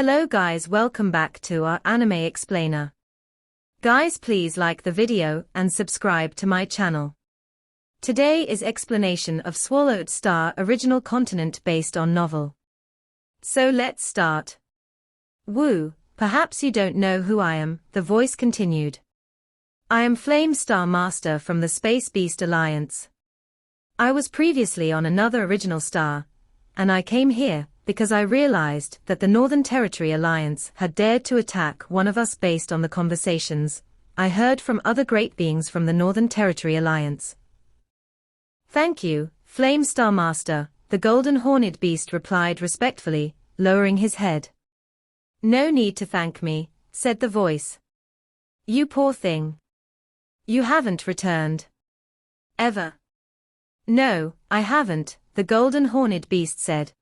Hello guys, welcome back to our anime explainer. Guys, please like the video and subscribe to my channel. Today is explanation of Swallowed Star original continent based on novel. So let's start. Woo, perhaps you don't know who I am, the voice continued. I am Flame Star Master from the Space Beast Alliance. I was previously on another original star, and I came here because I realized that the Northern Territory Alliance had dared to attack one of us based on the conversations I heard from other great beings from the Northern Territory Alliance. Thank you, Flame Star Master, the Golden Horned Beast replied respectfully, lowering his head. No need to thank me, said the voice. You poor thing. You haven't returned. Ever? No, I haven't, the Golden Horned Beast said.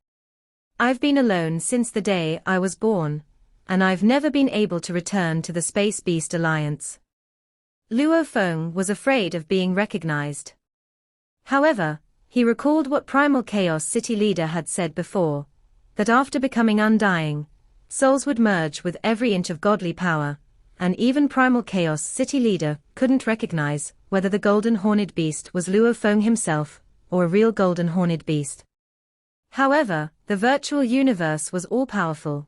I've been alone since the day I was born, and I've never been able to return to the Space Beast Alliance. Luo Feng was afraid of being recognized. However, he recalled what Primal Chaos City leader had said before, that after becoming undying, souls would merge with every inch of godly power, and even Primal Chaos City leader couldn't recognize whether the Golden Horned Beast was Luo Feng himself, or a real Golden Horned Beast. However, the virtual universe was all-powerful.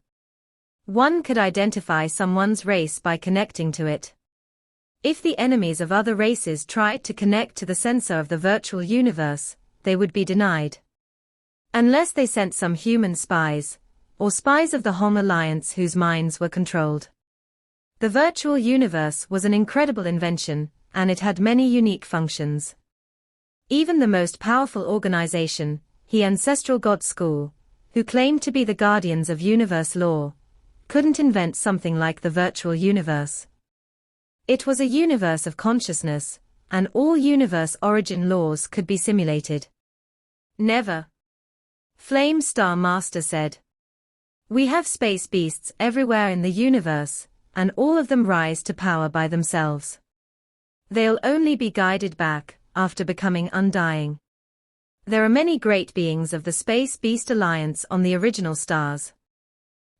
One could identify someone's race by connecting to it. If the enemies of other races tried to connect to the sensor of the virtual universe, they would be denied. Unless they sent some human spies, or spies of the Hong Alliance whose minds were controlled. The virtual universe was an incredible invention, and it had many unique functions. Even the most powerful organization, the Ancestral God School, who claimed to be the guardians of universe law, couldn't invent something like the virtual universe. It was a universe of consciousness, and all universe origin laws could be simulated. Never. Flame Star Master said. We have space beasts everywhere in the universe, and all of them rise to power by themselves. They'll only be guided back after becoming undying. There are many great beings of the Space Beast Alliance on the original stars.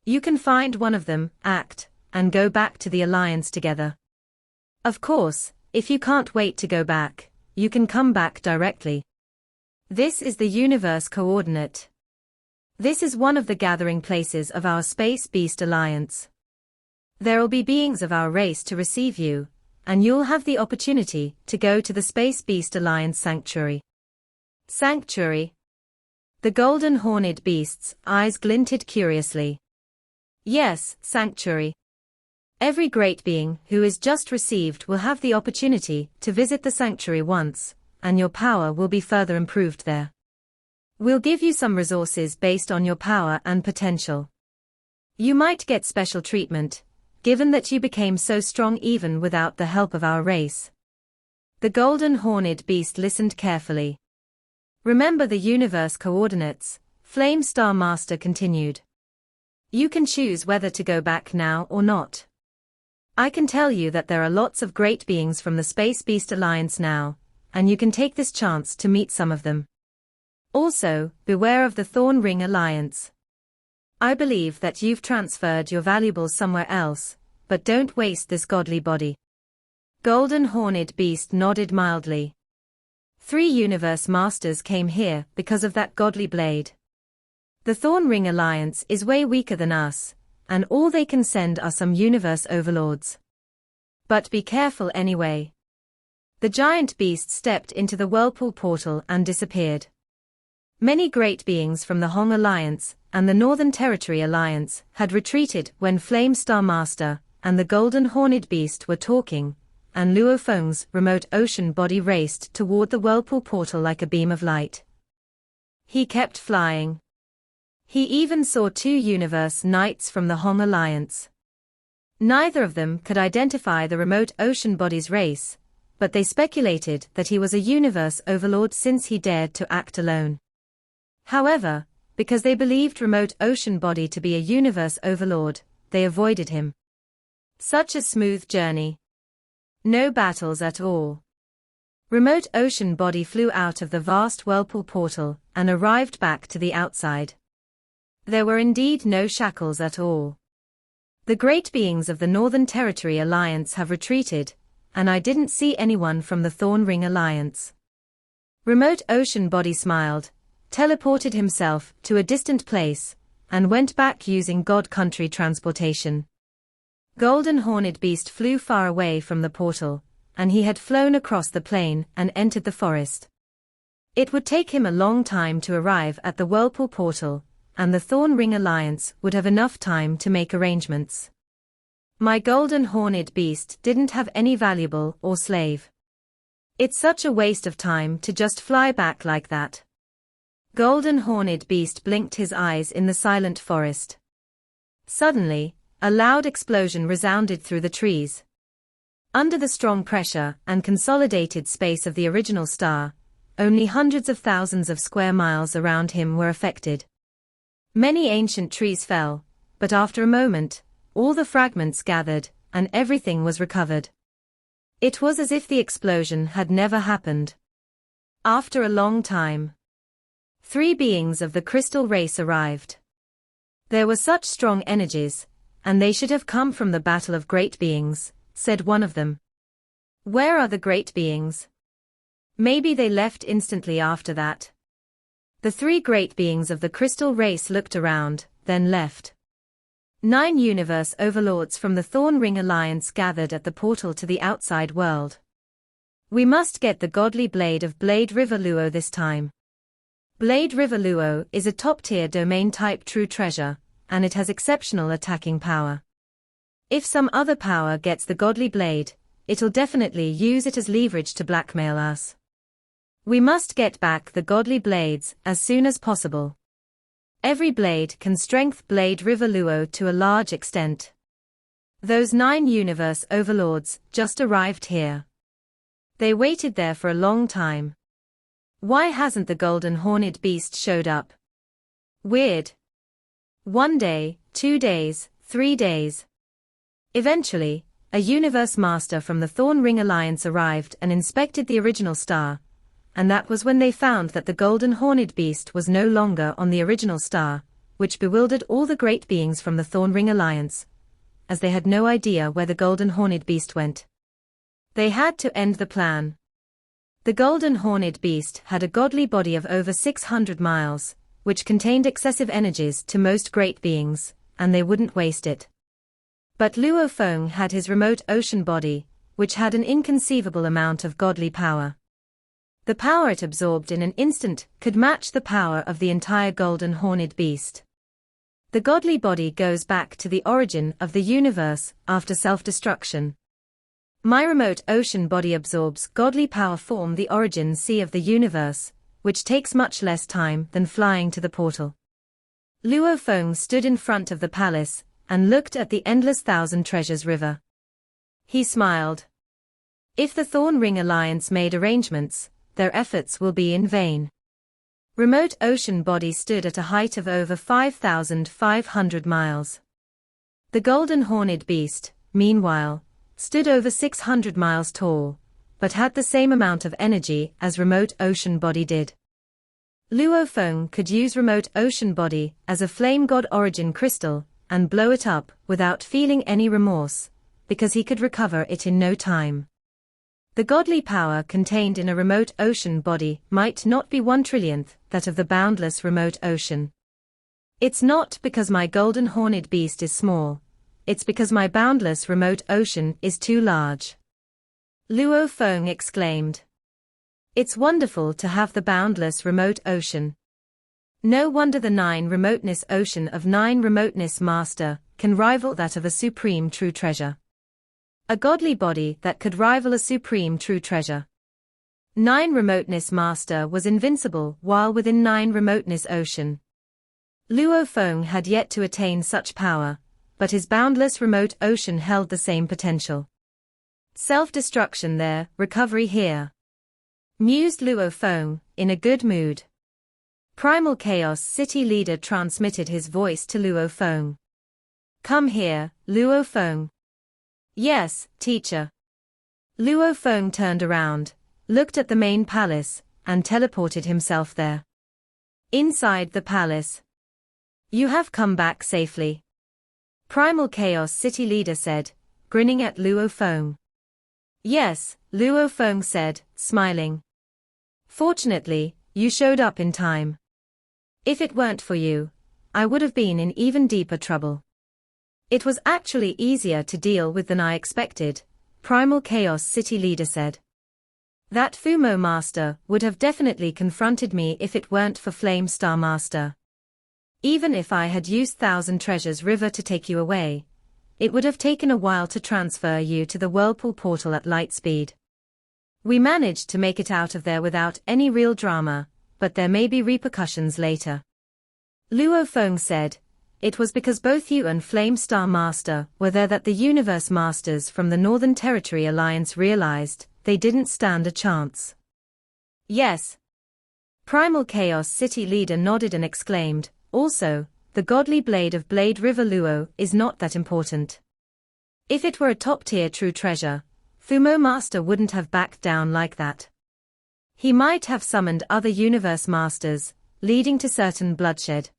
You can find one of them, act, and go back to the Alliance together. Of course, if you can't wait to go back, you can come back directly. This is the universe coordinate. This is one of the gathering places of our Space Beast Alliance. There'll be beings of our race to receive you, and you'll have the opportunity to go to the Space Beast Alliance Sanctuary. Sanctuary? The Golden Horned Beast's eyes glinted curiously. Yes, sanctuary. Every great being who is just received will have the opportunity to visit the sanctuary once, and your power will be further improved there. We'll give you some resources based on your power and potential. You might get special treatment, given that you became so strong even without the help of our race. The Golden Horned Beast listened carefully. Remember the universe coordinates, Flame Star Master continued. You can choose whether to go back now or not. I can tell you that there are lots of great beings from the Space Beast Alliance now, and you can take this chance to meet some of them. Also, beware of the Thorn Ring Alliance. I believe that you've transferred your valuables somewhere else, but don't waste this godly body. Golden Horned Beast nodded mildly. 3 universe masters came here because of that godly blade. The Thorn Ring Alliance is way weaker than us, and all they can send are some universe overlords. But be careful anyway. The giant beast stepped into the whirlpool portal and disappeared. Many great beings from the Hong Alliance and the Northern Territory Alliance had retreated when Flame Star Master and the Golden Horned Beast were talking, and Luo Feng's remote ocean body raced toward the whirlpool portal like a beam of light. He kept flying. He even saw 2 universe knights from the Hong Alliance. Neither of them could identify the remote ocean body's race, but they speculated that he was a universe overlord since he dared to act alone. However, because they believed remote ocean body to be a universe overlord, they avoided him. Such a smooth journey. No battles at all. Remote ocean body flew out of the vast whirlpool portal and arrived back to the outside. There were indeed no shackles at all. The great beings of the Northern Territory Alliance have retreated, and I didn't see anyone from the Thorn Ring Alliance. Remote Ocean Body smiled, teleported himself to a distant place, and went back using God Country transportation. Golden Horned Beast flew far away from the portal, and he had flown across the plain and entered the forest. It would take him a long time to arrive at the Whirlpool portal, and the Thorn Ring Alliance would have enough time to make arrangements. My Golden Horned Beast didn't have any valuable or slave. It's such a waste of time to just fly back like that. Golden Horned Beast blinked his eyes in the silent forest. Suddenly, a loud explosion resounded through the trees. Under the strong pressure and consolidated space of the original star, only hundreds of thousands of square miles around him were affected. Many ancient trees fell, but after a moment, all the fragments gathered, and everything was recovered. It was as if the explosion had never happened. After a long time, 3 beings of the crystal race arrived. There were such strong energies, and they should have come from the battle of great beings, said one of them. Where are the great beings? Maybe they left instantly after that. The 3 great beings of the crystal race looked around, then left. 9 universe overlords from the Thorn Ring Alliance gathered at the portal to the outside world. We must get the godly blade of Blade River Luo this time. Blade River Luo is a top-tier domain-type true treasure, and it has exceptional attacking power. If some other power gets the godly blade, it'll definitely use it as leverage to blackmail us. We must get back the godly blades as soon as possible. Every blade can strengthen Blade River Luo to a large extent. Those 9 universe overlords just arrived here. They waited there for a long time. Why hasn't the Golden Horned Beast showed up? Weird. 1 day, 2 days, 3 days. Eventually, a universe master from the Thorn Ring Alliance arrived and inspected the original star, and that was when they found that the Golden Horned Beast was no longer on the original star, which bewildered all the great beings from the Thorn Ring Alliance, as they had no idea where the Golden Horned Beast went. They had to end the plan. The Golden Horned Beast had a godly body of over 600 miles, which contained excessive energies to most great beings, and they wouldn't waste it. But Luo Feng had his remote ocean body, which had an inconceivable amount of godly power. The power it absorbed in an instant could match the power of the entire Golden Horned Beast. The godly body goes back to the origin of the universe after self-destruction. My remote ocean body absorbs godly power from the origin sea of the universe, which takes much less time than flying to the portal. Luo Feng stood in front of the palace and looked at the endless thousand treasures river. He smiled. If the Thorn Ring Alliance made arrangements, their efforts will be in vain. Remote ocean body stood at a height of over 5,500 miles. The Golden Horned Beast, meanwhile, stood over 600 miles tall, but had the same amount of energy as remote ocean body did. Luo Feng could use remote ocean body as a flame god origin crystal and blow it up without feeling any remorse, because he could recover it in no time. The godly power contained in a remote ocean body might not be 1/trillionth that of the boundless remote ocean. It's not because my Golden Horned Beast is small, it's because my boundless remote ocean is too large. Luo Feng exclaimed. It's wonderful to have the boundless remote ocean. No wonder the 9 remoteness ocean of 9 remoteness master can rival that of a supreme true treasure. A godly body that could rival a supreme true treasure. 9 remoteness master was invincible while within 9 remoteness ocean. Luo Feng had yet to attain such power, but his boundless remote ocean held the same potential. Self-destruction there, recovery here, mused Luo Feng, in a good mood. Primal Chaos City leader transmitted his voice to Luo Feng. Come here, Luo Feng. Yes, teacher. Luo Feng turned around, looked at the main palace, and teleported himself there. Inside the palace. You have come back safely. Primal Chaos City leader said, grinning at Luo Feng. Yes, Luo Feng said, smiling. Fortunately, you showed up in time. If it weren't for you, I would have been in even deeper trouble. It was actually easier to deal with than I expected, Primal Chaos City leader said. That Fumo Master would have definitely confronted me if it weren't for Flame Star Master. Even if I had used Thousand Treasures River to take you away, it would have taken a while to transfer you to the Whirlpool Portal at light speed. We managed to make it out of there without any real drama, but there may be repercussions later. Luo Feng said, it was because both you and Flame Star Master were there that the Universe Masters from the Northern Territory Alliance realized they didn't stand a chance. Yes. Primal Chaos City leader nodded and exclaimed, also, the godly blade of Blade River Luo is not that important. If it were a top-tier true treasure, Fumo Master wouldn't have backed down like that. He might have summoned other Universe Masters, leading to certain bloodshed.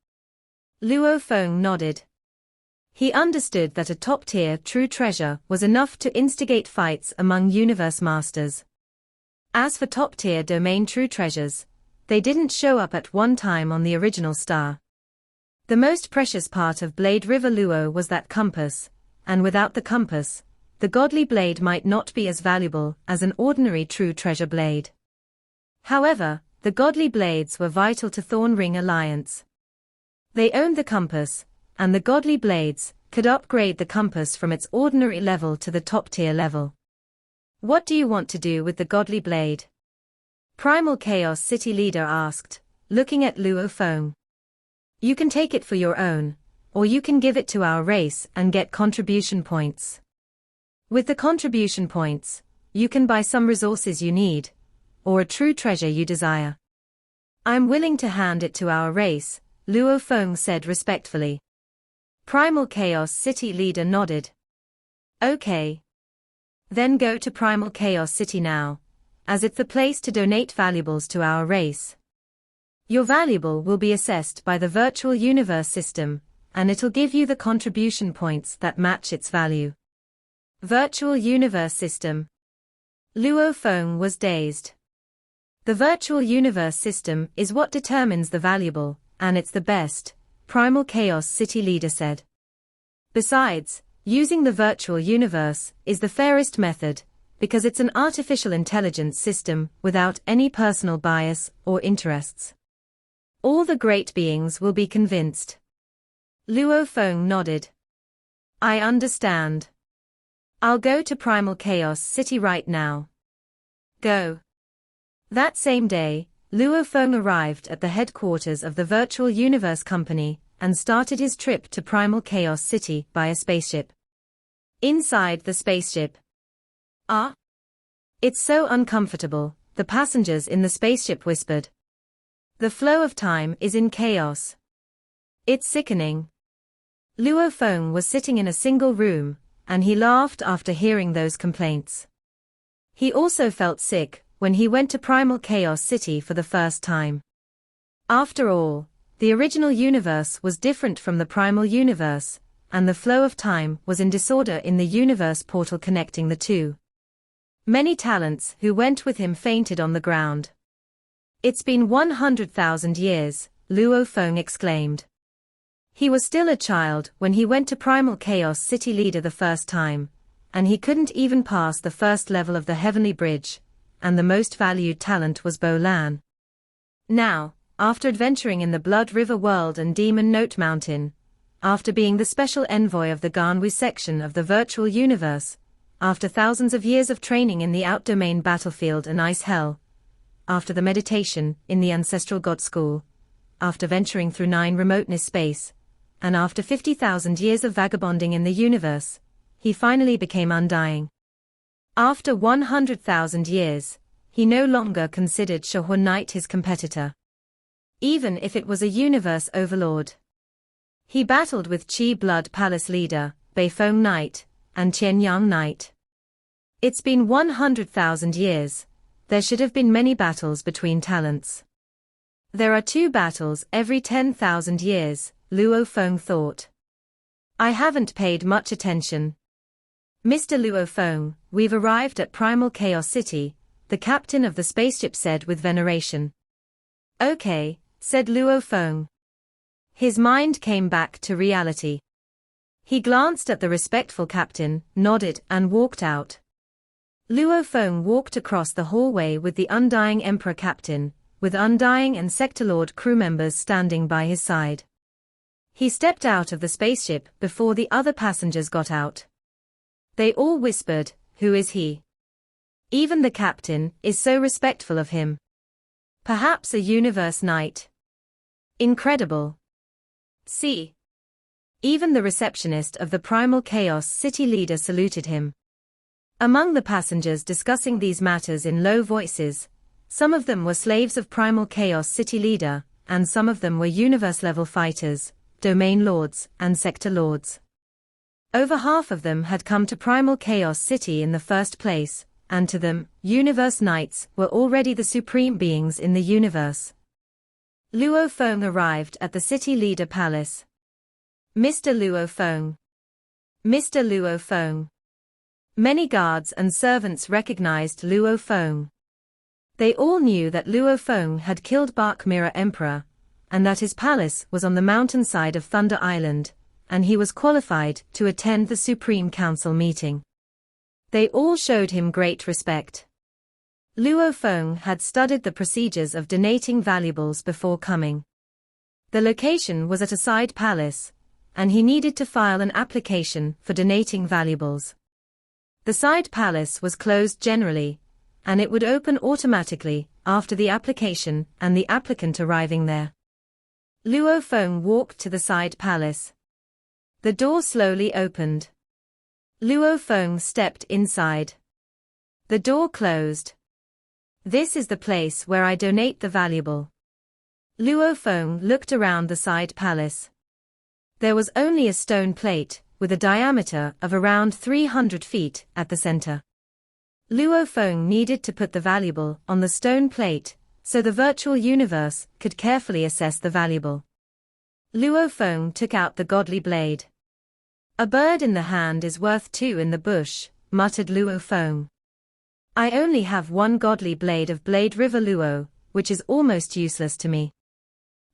Luo Feng nodded. He understood that a top-tier true treasure was enough to instigate fights among Universe Masters. As for top-tier domain true treasures, they didn't show up at one time on the original star. The most precious part of Blade River Luo was that compass, and without the compass, the godly blade might not be as valuable as an ordinary true treasure blade. However, the godly blades were vital to Thorn Ring Alliance. They owned the compass, and the godly blades could upgrade the compass from its ordinary level to the top-tier level. What do you want to do with the godly blade? Primal Chaos City leader asked, looking at Luo Feng. You can take it for your own, or you can give it to our race and get contribution points. With the contribution points, you can buy some resources you need, or a true treasure you desire. I'm willing to hand it to our race, Luo Feng said respectfully. Primal Chaos City leader nodded. Okay. Then go to Primal Chaos City now, as it's the place to donate valuables to our race. Your valuable will be assessed by the virtual universe system, and it'll give you the contribution points that match its value. Virtual universe system. Luo Feng was dazed. The virtual universe system is what determines the valuable, and it's the best, Primal Chaos City leader said. Besides, using the virtual universe is the fairest method, because it's an artificial intelligence system without any personal bias or interests. All the great beings will be convinced. Luo Feng nodded. I understand. I'll go to Primal Chaos City right now. Go. That same day, Luo Feng arrived at the headquarters of the Virtual Universe Company and started his trip to Primal Chaos City by a spaceship. Inside the spaceship. It's so uncomfortable, the passengers in the spaceship whispered. The flow of time is in chaos. It's sickening. Luo Feng was sitting in a single room, and he laughed after hearing those complaints. He also felt sick when he went to Primal Chaos City for the first time. After all, the original universe was different from the primal universe, and the flow of time was in disorder in the universe portal connecting the two. Many talents who went with him fainted on the ground. It's been 100,000 years, Luo Feng exclaimed. He was still a child when he went to Primal Chaos City leader the first time, and he couldn't even pass the first level of the Heavenly Bridge, and the most valued talent was Bo Lan. Now, after adventuring in the Blood River World and Demon Note Mountain, after being the special envoy of the Ganwu section of the virtual universe, after thousands of years of training in the Outdomain battlefield and Ice Hell, after the meditation in the Ancestral God School, after venturing through 9 remoteness space, and after 50,000 years of vagabonding in the universe, he finally became undying. After 100,000 years, he no longer considered Shahun Knight his competitor. Even if it was a universe overlord. He battled with Qi Blood Palace leader, Beifeng Knight, and Qianyang Knight. It's been 100,000 years, there should have been many battles between talents. There are 2 battles every 10,000 years, Luo Feng thought. I haven't paid much attention. Mr. Luo Feng, we've arrived at Primal Chaos City, the captain of the spaceship said with veneration. Okay, said Luo Feng. His mind came back to reality. He glanced at the respectful captain, nodded, and walked out. Luo Feng walked across the hallway with the Undying Emperor captain, with Undying and Sector Lord crew members standing by his side. He stepped out of the spaceship before the other passengers got out. They all whispered, "Who is he? Even the captain is so respectful of him. Perhaps a universe knight. Incredible. See. Even the receptionist of the Primal Chaos City leader saluted him. Among the passengers discussing these matters in low voices, some of them were slaves of Primal Chaos City leader, and some of them were universe-level fighters, domain lords, and sector lords. Over half of them had come to Primal Chaos City in the first place, and to them, universe knights were already the supreme beings in the universe. Luo Feng arrived at the city leader palace. Mr. Luo Feng. Mr. Luo Feng. Many guards and servants recognized Luo Feng. They all knew that Luo Feng had killed Bark Mirror Emperor, and that his palace was on the mountainside of Thunder Island, and he was qualified to attend the Supreme Council meeting. They all showed him great respect. Luo Feng had studied the procedures of donating valuables before coming. The location was at a side palace, and he needed to file an application for donating valuables. The side palace was closed generally, and it would open automatically after the application and the applicant arriving there. Luo Feng walked to the side palace. The door slowly opened. Luo Feng stepped inside. The door closed. This is the place where I donate the valuable. Luo Feng looked around the side palace. There was only a stone plate, with a diameter of around 300 feet at the center. Luo Feng needed to put the valuable on the stone plate, so the virtual universe could carefully assess the valuable. Luo Feng took out the godly blade. A bird in the hand is worth two in the bush, muttered Luo Feng. I only have one godly blade of Blade River Luo, which is almost useless to me.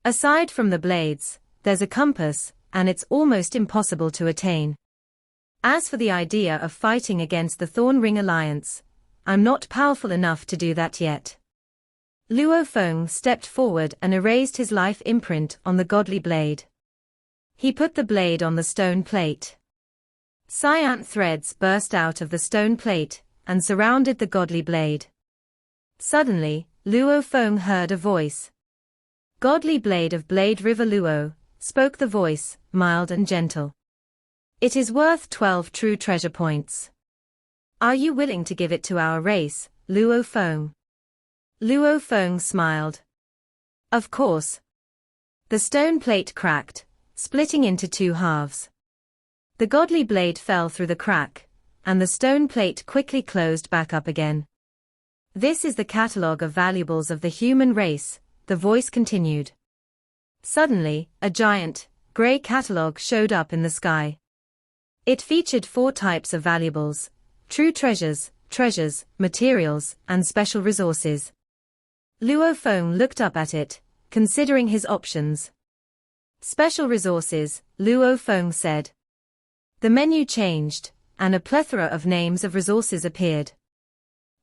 Aside from the blades, there's a compass, and it's almost impossible to attain. As for the idea of fighting against the Thorn Ring Alliance, I'm not powerful enough to do that yet. Luo Feng stepped forward and erased his life imprint on the godly blade. He put the blade on the stone plate. Cyan threads burst out of the stone plate and surrounded the godly blade. Suddenly, Luo Feng heard a voice. Godly blade of Blade River Luo, spoke the voice, mild and gentle. It is worth 12 true treasure points. Are you willing to give it to our race, Luo Feng? Luo Feng smiled. Of course. The stone plate cracked, splitting into two halves. The godly blade fell through the crack, and the stone plate quickly closed back up again. This is the catalogue of valuables of the human race, the voice continued. Suddenly, a giant, grey catalogue showed up in the sky. It featured 4 types of valuables: true treasures, treasures, materials, and special resources. Luo Feng looked up at it, considering his options. Special resources, Luo Feng said. The menu changed, and a plethora of names of resources appeared.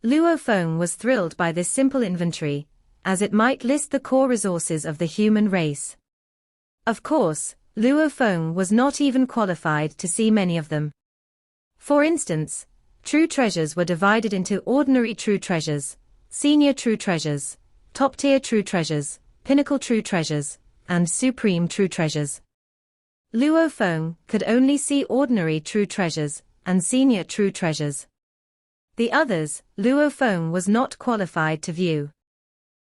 Luo Feng was thrilled by this simple inventory, as it might list the core resources of the human race. Of course, Luo Feng was not even qualified to see many of them. For instance, true treasures were divided into ordinary true treasures, senior true treasures, top-tier true treasures, pinnacle true treasures, and supreme true treasures. Luo Feng could only see ordinary true treasures and senior true treasures. The others, Luo Feng was not qualified to view.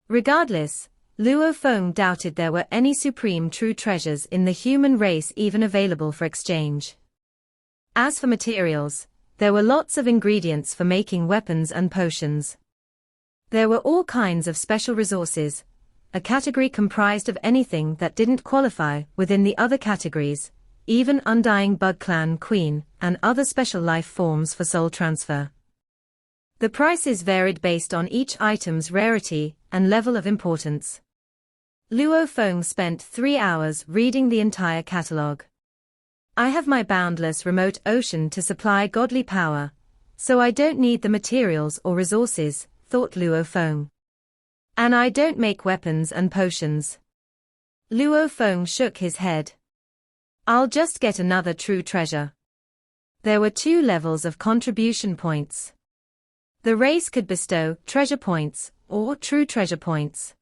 Regardless, Luo Feng doubted there were any supreme true treasures in the human race even available for exchange. As for materials, there were lots of ingredients for making weapons and potions. There were all kinds of special resources, a category comprised of anything that didn't qualify within the other categories, even Undying Bug Clan Queen, and other special life forms for soul transfer. The prices varied based on each item's rarity and level of importance. Luo Feng spent 3 hours reading the entire catalogue. I have my boundless remote ocean to supply godly power, so I don't need the materials or resources, thought Luo Feng. And I don't make weapons and potions. Luo Feng shook his head. I'll just get another true treasure. There were 2 levels of contribution points. The race could bestow treasure points or true treasure points.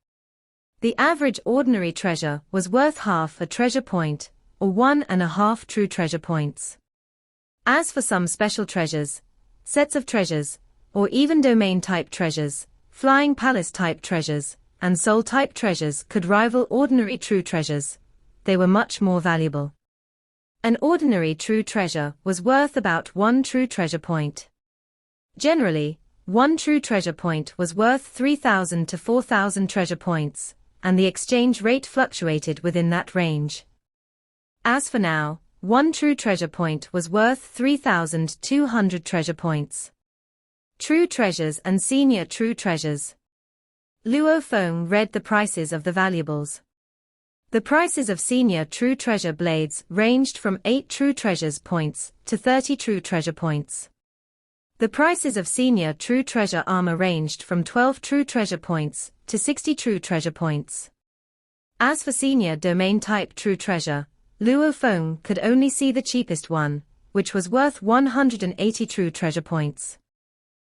The average ordinary treasure was worth half a treasure point, or 1.5 true treasure points. As for some special treasures, sets of treasures, or even domain-type treasures, flying palace-type treasures, and soul-type treasures could rival ordinary true treasures. They were much more valuable. An ordinary true treasure was worth about 1 true treasure point. Generally, 1 true treasure point was worth 3,000 to 4,000 treasure points, and the exchange rate fluctuated within that range. As for now, 1 true treasure point was worth 3,200 treasure points. True treasures and senior true treasures. Luo Feng read the prices of the valuables. The prices of senior true treasure blades ranged from 8 true treasures points to 30 true treasure points. The prices of senior true treasure armor ranged from 12 true treasure points to 60 true treasure points. As for senior domain-type true treasure, Luo Feng could only see the cheapest one, which was worth 180 true treasure points.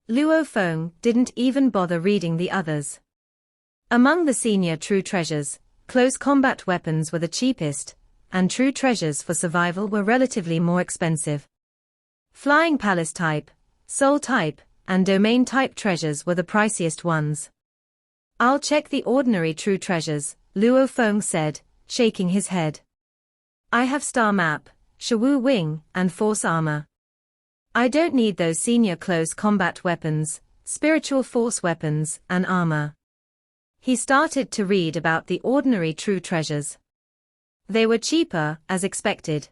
Luo Feng didn't even bother reading the others. Among the senior true treasures, close combat weapons were the cheapest, and true treasures for survival were relatively more expensive. Flying palace type, soul type, and domain type treasures were the priciest ones. I'll check the ordinary true treasures, Luo Feng said, shaking his head. I have star map, Shawu wing, and force armor. I don't need those senior close combat weapons, spiritual force weapons, and armor. He started to read about the ordinary true treasures. They were cheaper, as expected.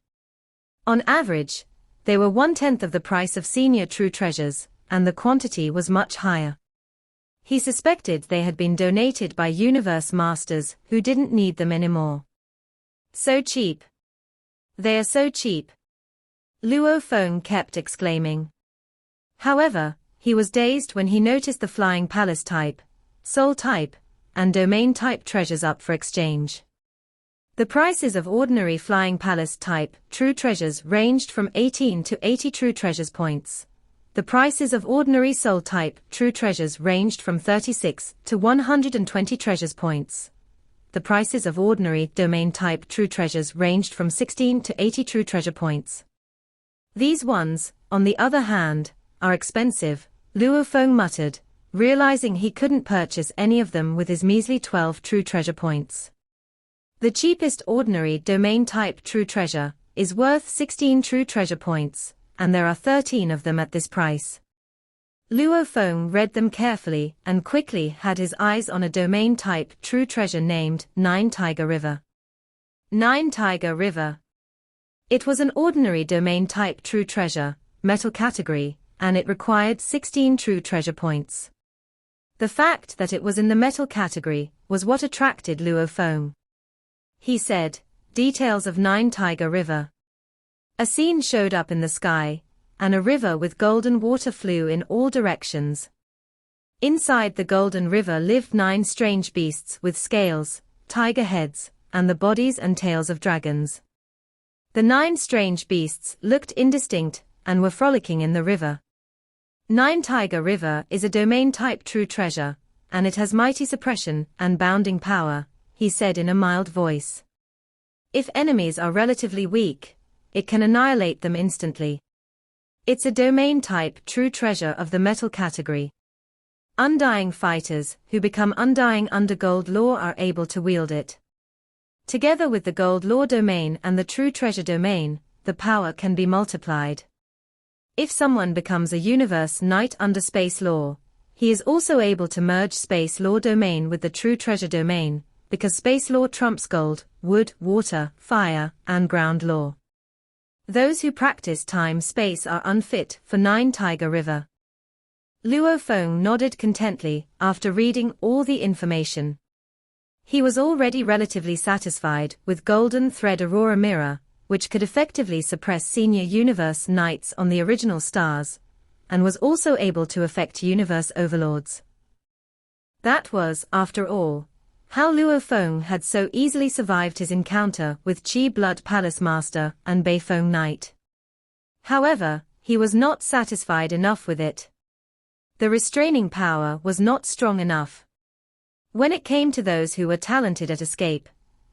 On average, they were 1/10 of the price of senior true treasures, and the quantity was much higher. He suspected they had been donated by universe masters who didn't need them anymore. So cheap. They are so cheap. Luo Feng kept exclaiming. However, he was dazed when he noticed the flying palace type, soul type, and domain type treasures up for exchange. The prices of ordinary flying palace type true treasures ranged from 18 to 80 true treasures points. The prices of ordinary soul type true treasures ranged from 36 to 120 treasures points. The prices of ordinary domain type true treasures ranged from 16 to 80 true treasure points. These ones, on the other hand, are expensive, Luo Feng muttered, realizing he couldn't purchase any of them with his measly 12 true treasure points. The cheapest ordinary domain-type true treasure is worth 16 true treasure points, and there are 13 of them at this price. Luo Feng read them carefully and quickly had his eyes on a domain-type true treasure named 9 Tiger River. 9 Tiger River. It was an ordinary domain-type true treasure, metal category, and it required 16 true treasure points. The fact that it was in the metal category was what attracted Luo Feng. He said, details of 9 Tiger River. A scene showed up in the sky, and a river with golden water flew in all directions. Inside the golden river lived 9 strange beasts with scales, tiger heads, and the bodies and tails of dragons. The 9 strange beasts looked indistinct and were frolicking in the river. 9 Tiger River is a domain-type true treasure, and it has mighty suppression and bounding power, he said in a mild voice. If enemies are relatively weak, it can annihilate them instantly. It's a domain-type true treasure of the metal category. Undying fighters who become undying under gold law are able to wield it. Together with the gold law domain and the true treasure domain, the power can be multiplied. If someone becomes a universe knight under space law, he is also able to merge space law domain with the true treasure domain, because space law trumps gold, wood, water, fire, and ground law. Those who practice time-space are unfit for 9 Tiger River. Luo Feng nodded contently after reading all the information. He was already relatively satisfied with Golden Thread Aurora Mirror, which could effectively suppress senior universe knights on the original stars, and was also able to affect universe overlords. That was, after all, how Luo Feng had so easily survived his encounter with Qi Blood Palace Master and Beifeng Knight. However, he was not satisfied enough with it. The restraining power was not strong enough. When it came to those who were talented at escape,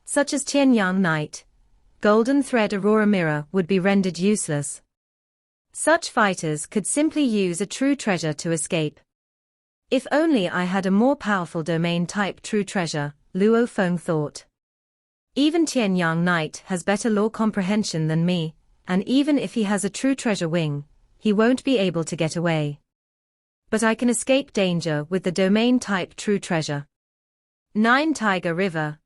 such as Tianyang Knight, Golden Thread Aurora Mirror would be rendered useless. Such fighters could simply use a true treasure to escape. If only I had a more powerful domain-type true treasure, Luo Feng thought. Even Tianyang Knight has better law comprehension than me, and even if he has a true treasure wing, he won't be able to get away. But I can escape danger with the domain-type true treasure. 9 Tiger River.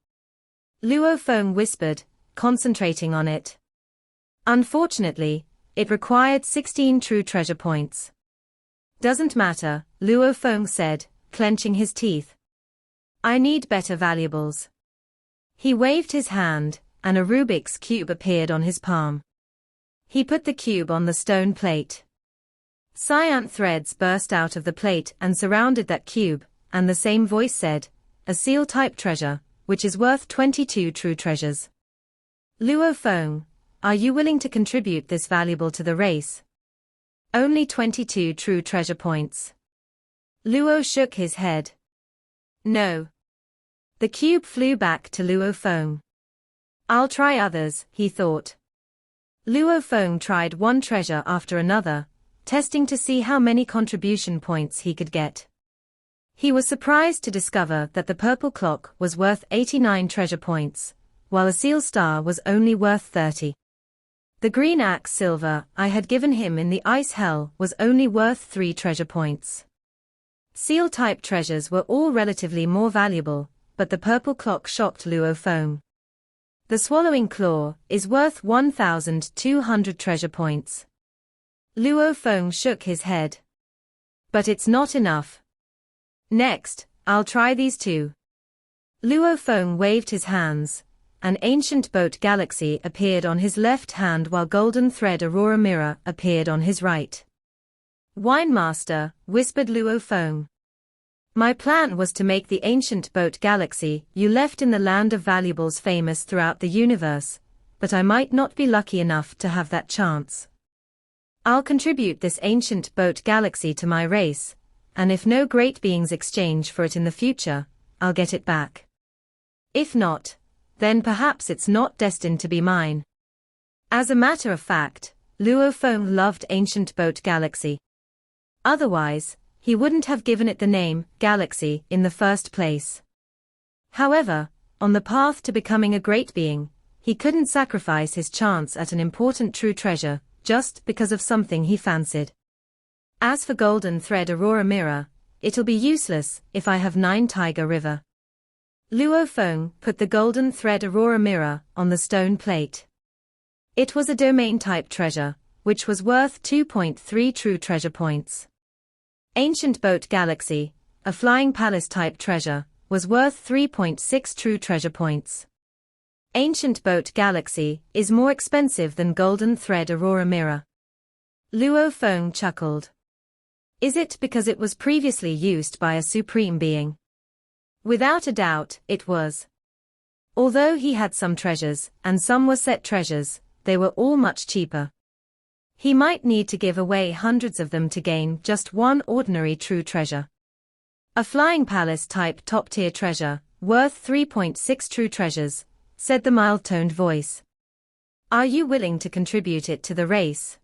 Luo Feng whispered, concentrating on it. Unfortunately, it required 16 true treasure points. Doesn't matter, Luo Feng said, clenching his teeth. I need better valuables. He waved his hand, and a Rubik's cube appeared on his palm. He put the cube on the stone plate. Cyan threads burst out of the plate and surrounded that cube, and the same voice said, a seal-type treasure, which is worth 22 true treasures. Luo Feng, are you willing to contribute this valuable to the race? Only 22 true treasure points. Luo shook his head. No. The cube flew back to Luo Feng. I'll try others, he thought. Luo Feng tried one treasure after another, testing to see how many contribution points he could get. He was surprised to discover that the purple clock was worth 89 treasure points, while a seal star was only worth 30. The green axe silver I had given him in the ice hell was only worth 3 treasure points. Seal-type treasures were all relatively more valuable, but the purple clock shocked Luo Feng. The swallowing claw is worth 1,200 treasure points. Luo Feng shook his head. But it's not enough. Next, I'll try these two. Luo Feng waved his hands. An ancient boat galaxy appeared on his left hand while Golden Thread Aurora Mirror appeared on his right. Wine Master, whispered Luo Feng. My plan was to make the ancient boat galaxy you left in the Land of Valuables famous throughout the universe, but I might not be lucky enough to have that chance. I'll contribute this ancient boat galaxy to my race, and if no great beings exchange for it in the future, I'll get it back. If not, then perhaps it's not destined to be mine. As a matter of fact, Luo Feng loved Ancient Boat Galaxy. Otherwise, he wouldn't have given it the name Galaxy in the first place. However, on the path to becoming a great being, he couldn't sacrifice his chance at an important true treasure just because of something he fancied. As for Golden Thread Aurora Mirror, it'll be useless if I have 9 Tiger River. Luo Feng put the Golden Thread Aurora Mirror on the stone plate. It was a domain-type treasure, which was worth 2.3 true treasure points. Ancient Boat Galaxy, a Flying Palace-type treasure, was worth 3.6 true treasure points. Ancient Boat Galaxy is more expensive than Golden Thread Aurora Mirror. Luo Feng chuckled. Is it because it was previously used by a supreme being? Without a doubt, it was. Although he had some treasures, and some were set treasures, they were all much cheaper. He might need to give away hundreds of them to gain just one ordinary true treasure. A Flying Palace-type top-tier treasure, worth 3.6 true treasures, said the mild-toned voice. Are you willing to contribute it to the race?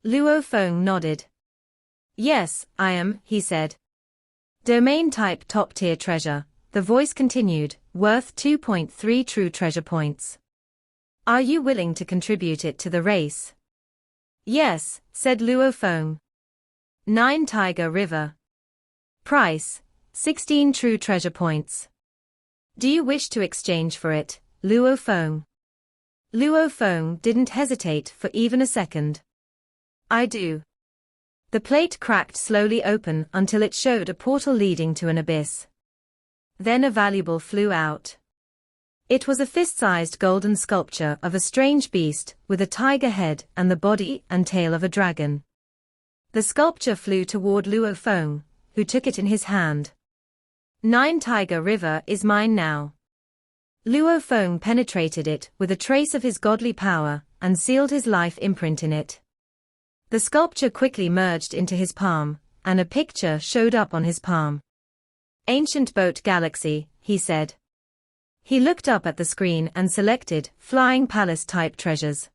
Luo Feng nodded. Yes, I am, he said. Domain-type top-tier treasure, the voice continued, worth 2.3 true treasure points. Are you willing to contribute it to the race? Yes, said Luo Feng. 9 Tiger River. Price, 16 true treasure points. Do you wish to exchange for it, Luo Feng? Luo Feng didn't hesitate for even a second. I do. The plate cracked slowly open until it showed a portal leading to an abyss. Then a valuable flew out. It was a fist-sized golden sculpture of a strange beast with a tiger head and the body and tail of a dragon. The sculpture flew toward Luo Feng, who took it in his hand. 9 Tiger River is mine now. Luo Feng penetrated it with a trace of his godly power and sealed his life imprint in it. The sculpture quickly merged into his palm, and a picture showed up on his palm. Ancient Boat Galaxy, he said. He looked up at the screen and selected Flying Palace-type treasures.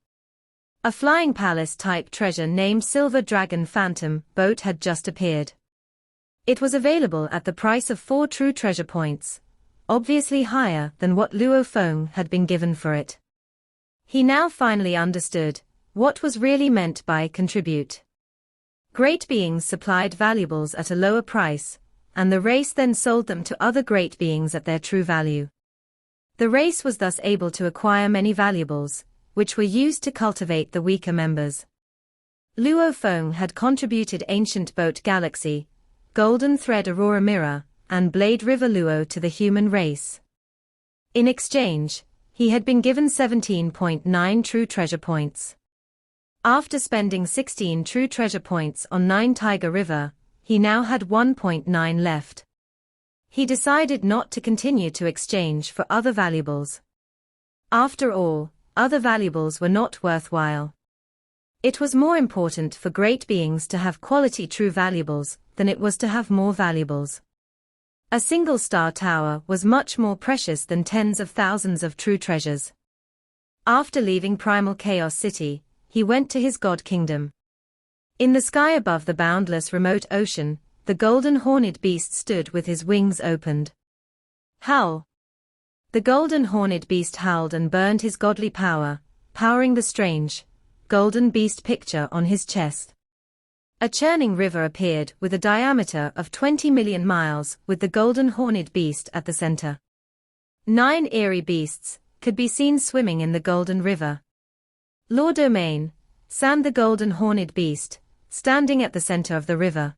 A Flying Palace-type treasure named Silver Dragon Phantom Boat had just appeared. It was available at the price of 4 true treasure points, obviously higher than what Luo Feng had been given for it. He now finally understood what was really meant by contribute. Great beings supplied valuables at a lower price, and the race then sold them to other great beings at their true value. The race was thus able to acquire many valuables, which were used to cultivate the weaker members. Luo Feng had contributed Ancient Boat Galaxy, Golden Thread Aurora Mirror, and Blade River Luo to the human race. In exchange, he had been given 17.9 true treasure points. After spending 16 true treasure points on 9 Tiger River, he now had 1.9 left. He decided not to continue to exchange for other valuables. After all, other valuables were not worthwhile. It was more important for great beings to have quality true valuables than it was to have more valuables. A single star tower was much more precious than tens of thousands of true treasures. After leaving Primal Chaos City, he went to his god kingdom. In the sky above the boundless remote ocean, the golden horned beast stood with his wings opened. Howl! The golden horned beast howled and burned his godly power, powering the strange, golden beast picture on his chest. A churning river appeared with a diameter of 20 million miles with the golden horned beast at the center. 9 eerie beasts could be seen swimming in the golden river. Lord Domain, Sand the golden horned beast, standing at the center of the river.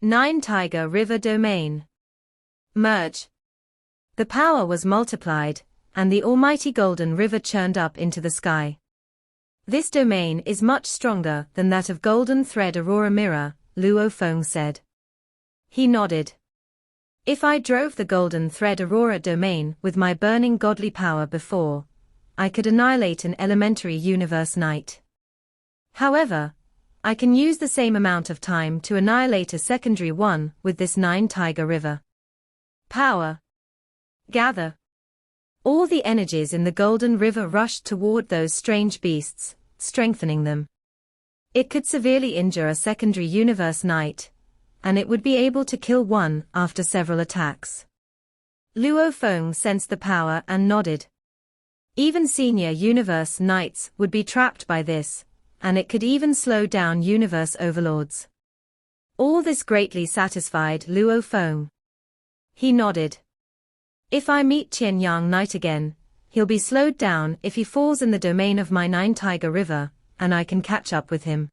9 Tiger River Domain. Merge. The power was multiplied, and the almighty golden river churned up into the sky. This domain is much stronger than that of Golden Thread Aurora Mirror, Luo Feng said. He nodded. If I drove the Golden Thread Aurora domain with my burning godly power before, I could annihilate an elementary universe knight. However, I can use the same amount of time to annihilate a secondary one with this 9 Tiger River. Power. Gather. All the energies in the Golden River rushed toward those strange beasts, strengthening them. It could severely injure a secondary universe knight, and it would be able to kill one after several attacks. Luo Feng sensed the power and nodded. Even senior universe knights would be trapped by this, and it could even slow down universe overlords. All this greatly satisfied Luo Feng. He nodded. If I meet Qian Yang Knight again, he'll be slowed down if he falls in the domain of my 9 Tiger River, and I can catch up with him.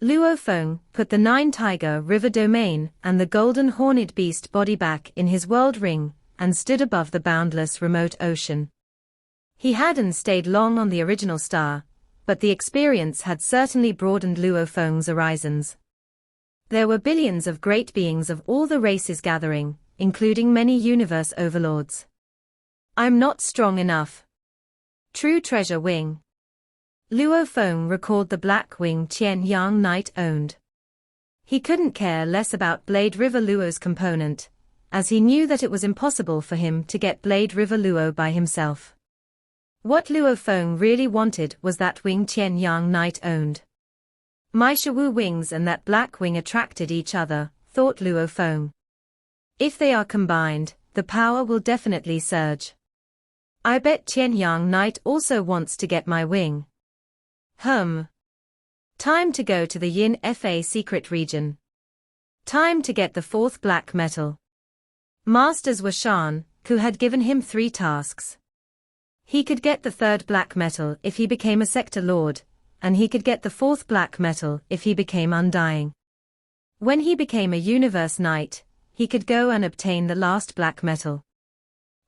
Luo Feng put the 9 Tiger River domain and the golden horned beast body back in his world ring, and stood above the boundless remote ocean. He hadn't stayed long on the original star, but the experience had certainly broadened Luo Feng's horizons. There were billions of great beings of all the races gathering, including many universe overlords. I'm not strong enough. True Treasure Wing. Luo Feng recalled the black wing Qian Yang Knight owned. He couldn't care less about Blade River Luo's component, as he knew that it was impossible for him to get Blade River Luo by himself. What Luo Feng really wanted was that wing Qian Yang Knight owned. My Shawu wings and that black wing attracted each other, thought Luo Feng. If they are combined, the power will definitely surge. I bet Qian Yang Knight also wants to get my wing. Time to go to the Yin Fa secret region. Time to get the 4th black metal. Masters were Shan, who had given him 3 tasks. He could get the third black metal if he became a sector lord, and he could get the fourth black metal if he became undying. When he became a universe knight, he could go and obtain the last black metal.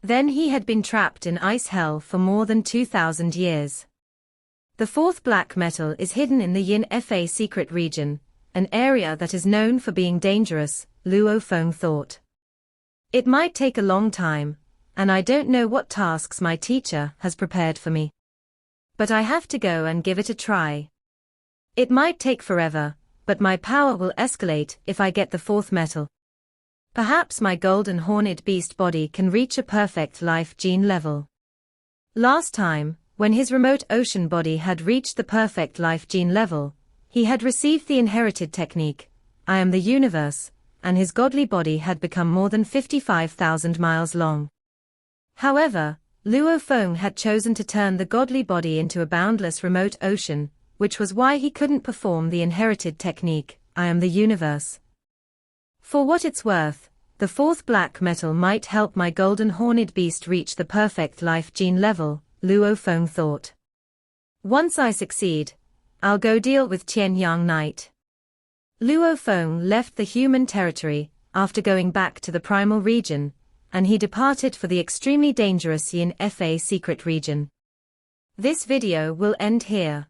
Then he had been trapped in ice hell for more than 2,000 years. The fourth black metal is hidden in the Yin Fa secret region, an area that is known for being dangerous, Luo Feng thought. It might take a long time, and I don't know what tasks my teacher has prepared for me. But I have to go and give it a try. It might take forever, but my power will escalate if I get the fourth metal. Perhaps my golden horned beast body can reach a perfect life gene level. Last time, when his remote ocean body had reached the perfect life gene level, he had received the inherited technique, I am the universe, and his godly body had become more than 55,000 miles long. However, Luo Feng had chosen to turn the godly body into a boundless remote ocean, which was why he couldn't perform the inherited technique, I am the universe. For what it's worth, the fourth black metal might help my golden horned beast reach the perfect life gene level, Luo Feng thought. Once I succeed, I'll go deal with Tian Yang Knight. Luo Feng left the human territory after going back to the primal region, and he departed for the extremely dangerous Yin Fa secret region. This video will end here.